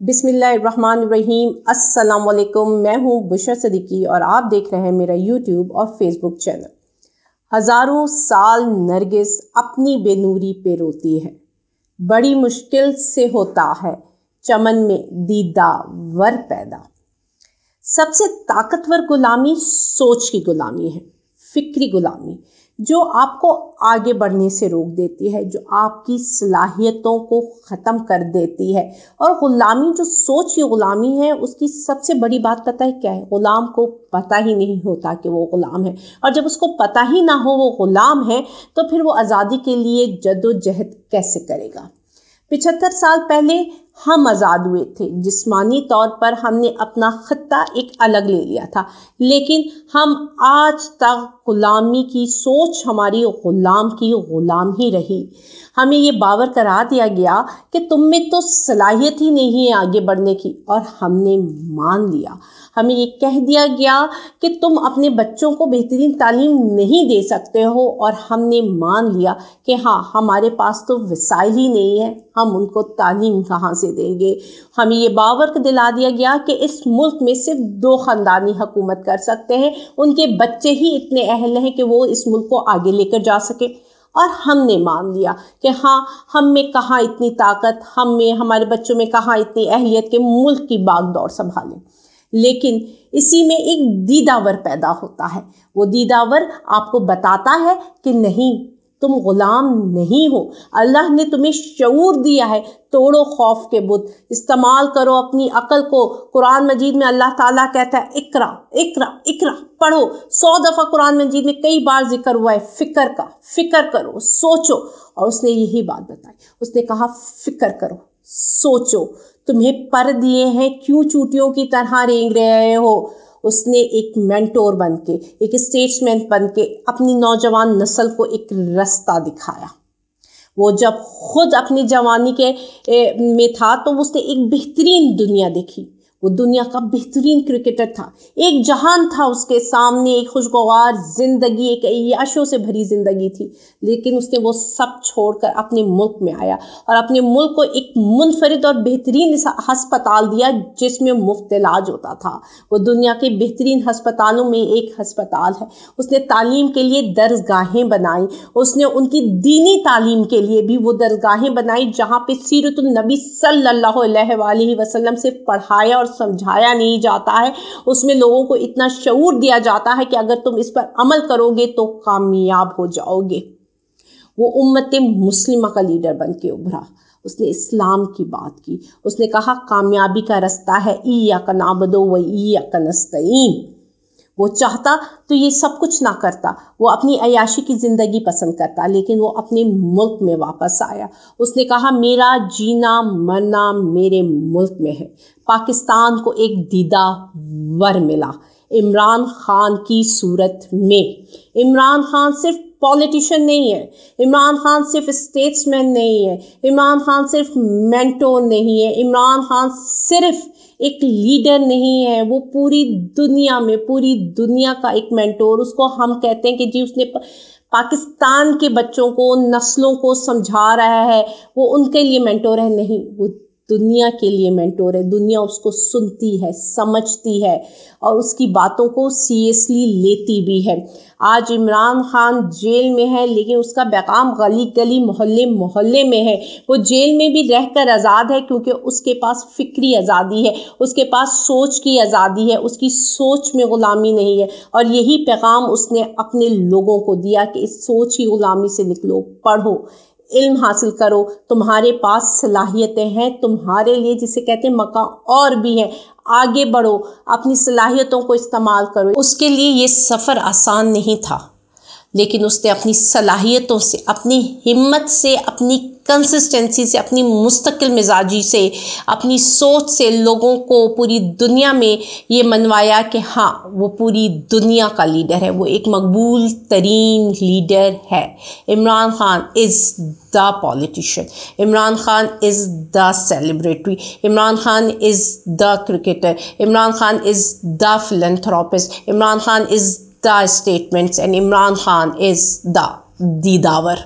बिस्मिल्लाहिर्रहमानिर्रहीम। अस्सलाम वालेकुम। मैं हूँ बुशरा सिद्दीकी और आप देख रहे हैं मेरा यूट्यूब और फेसबुक चैनल। हज़ारों साल नरगिस अपनी बेनूरी पे रोती है, बड़ी मुश्किल से होता है चमन में दीदावर पैदा। सबसे ताकतवर गुलामी सोच की गुलामी है, फिक्री गुलामी, जो आपको आगे बढ़ने से रोक देती है, जो आपकी सलाहियतों को ख़त्म कर देती है। और ग़ुलामी, जो सोच की ग़ुलामी है, उसकी सबसे बड़ी बात पता है क्या है? ग़ुलाम को पता ही नहीं होता कि वो ग़ुलाम है, और जब उसको पता ही ना हो वो ग़ुलाम है तो फिर वो आज़ादी के लिए जद्दोजहद कैसे करेगा? 75 साल पहले हम आज़ाद हुए थे। जिस्मानी तौर पर हमने अपना खित्ता एक अलग ले लिया था, लेकिन हम आज तक ग़ुलामी की सोच हमारी ग़ुलाम की ग़ुलाम ही रही। हमें ये बावर करा दिया गया कि तुम में तो सलाहियत ही नहीं है आगे बढ़ने की, और हमने मान लिया। हमें ये कह दिया गया कि तुम अपने बच्चों को बेहतरीन तालीम नहीं दे सकते हो, और हमने मान लिया कि हाँ, हमारे पास तो वसाइल ही नहीं है, हम उनको तालीम कहाँ से देंगे। हमें ये बावर दिला दिया गया कि इस मुल्क में सिर्फ 2 ख़ानदानी हुकूमत कर सकते हैं, उनके बच्चे ही इतने अहल हैं कि वो इस मुल्क को आगे लेकर जा सके। और हमने मान लिया कि हाँ, हम में कहाँ इतनी ताकत, हम में, हमारे बच्चों में कहाँ इतनी अहलियत के मुल्क की बागडोर संभालें। लेकिन इसी में एक दीदावर पैदा होता है। वो दीदावर आपको बताता है कि नहीं, तुम ग़ुलाम नहीं हो। अल्लाह ने तुम्हें शऊर दिया है। तोड़ो खौफ के बुत, इस्तेमाल करो अपनी अकल को। कुरान मजीद में अल्लाह ताला कहता है इकरा इकरा इकरा, पढ़ो। 100 दफ़ा कुरान मजीद में कई बार जिक्र हुआ है फ़िक्र का। फ़िक्र करो, सोचो। और उसने यही बात बताई, उसने कहा फ़िक्र करो, सोचो। तुम्हें पर दिए हैं, क्यों चूटियों की तरह रेंग रहे हो? उसने एक मेंटोर बन के, एक स्टेट्समैन बन के अपनी नौजवान नस्ल को एक रास्ता दिखाया। वो जब खुद अपनी जवानी में था तो उसने एक बेहतरीन दुनिया देखी। वो दुनिया का बेहतरीन क्रिकेटर था। एक जहान था उसके सामने, एक खुशगवार ज़िंदगी, एक अय्याशों से भरी ज़िंदगी थी। लेकिन उसने वो सब छोड़कर अपने मुल्क में आया और अपने मुल्क को एक मुनफरिद और बेहतरीन हस्पताल दिया जिसमें मुफ्त इलाज होता था। वो दुनिया के बेहतरीन हस्पतालों में एक हस्पताल है। उसने तालीम के लिए दरगाहें बनाई। उसने उनकी दीनी तालीम के लिए भी वो दरगाहें बनाई जहाँ पे सीरतुन नबी सल्लल्लाहु अलैहि वसल्लम से पढ़ाया और समझाया नहीं जाता है। उसमें लोगों को इतना शऊर दिया जाता है कि अगर तुम इस पर अमल करोगे तो कामयाब हो जाओगे। वो उम्मत मुस्लिमा का लीडर बन के उभरा। उसने इस्लाम की बात की। उसने कहा कामयाबी का रास्ता है इय्याका नअबुदु व इय्याका नस्तईन। वो चाहता तो ये सब कुछ ना करता, वो अपनी अयाशी की ज़िंदगी पसंद करता, लेकिन वो अपने मुल्क में वापस आया। उसने कहा मेरा जीना मरना मेरे मुल्क में है। पाकिस्तान को एक दीदावर मिला इमरान खान की सूरत में। इमरान खान सिर्फ पॉलिटिशियन नहीं है, इमरान खान सिर्फ स्टेट्समैन नहीं है, इमरान खान सिर्फ मेंटोर नहीं है, इमरान खान सिर्फ एक लीडर नहीं है, वो पूरी दुनिया में, पूरी दुनिया का एक मेंटोर। उसको हम कहते हैं कि जी उसने पाकिस्तान के बच्चों को, नस्लों को समझा रहा है, वो उनके लिए मेंटोर है। नहीं, वो दुनिया के लिए मेंटोर है। दुनिया उसको सुनती है, समझती है और उसकी बातों को सीरियसली लेती भी है। आज इमरान खान जेल में है, लेकिन उसका पैगाम गली गली मोहल्ले मोहल्ले में है। वो जेल में भी रहकर आज़ाद है क्योंकि उसके पास फ़िक्री आज़ादी है, उसके पास सोच की आज़ादी है, उसकी सोच में ग़ुलामी नहीं है। और यही पैगाम उसने अपने लोगों को दिया कि इस सोच की ग़ुलामी से निकलो, पढ़ो, इल्म हासिल करो। तुम्हारे पास सलाहियतें हैं, तुम्हारे लिए जिसे कहते हैं मकाम और भी हैं। आगे बढ़ो, अपनी सलाहियतों को इस्तेमाल करो। उसके लिए ये सफ़र आसान नहीं था, लेकिन उसने अपनी सलाहियतों से, अपनी हिम्मत से, अपनी कंसिस्टेंसी से, अपनी मुस्तकिल मिजाजी से, अपनी सोच से लोगों को पूरी दुनिया में ये मनवाया कि हाँ, वो पूरी दुनिया का लीडर है, वो एक मकबूल तरीन लीडर है। Imran Khan is the politician, Imran Khan is the celebrity, Imran Khan is the cricketer, Imran Khan is the philanthropist, Imran Khan is the statements, and Imran Khan is the दीदावर।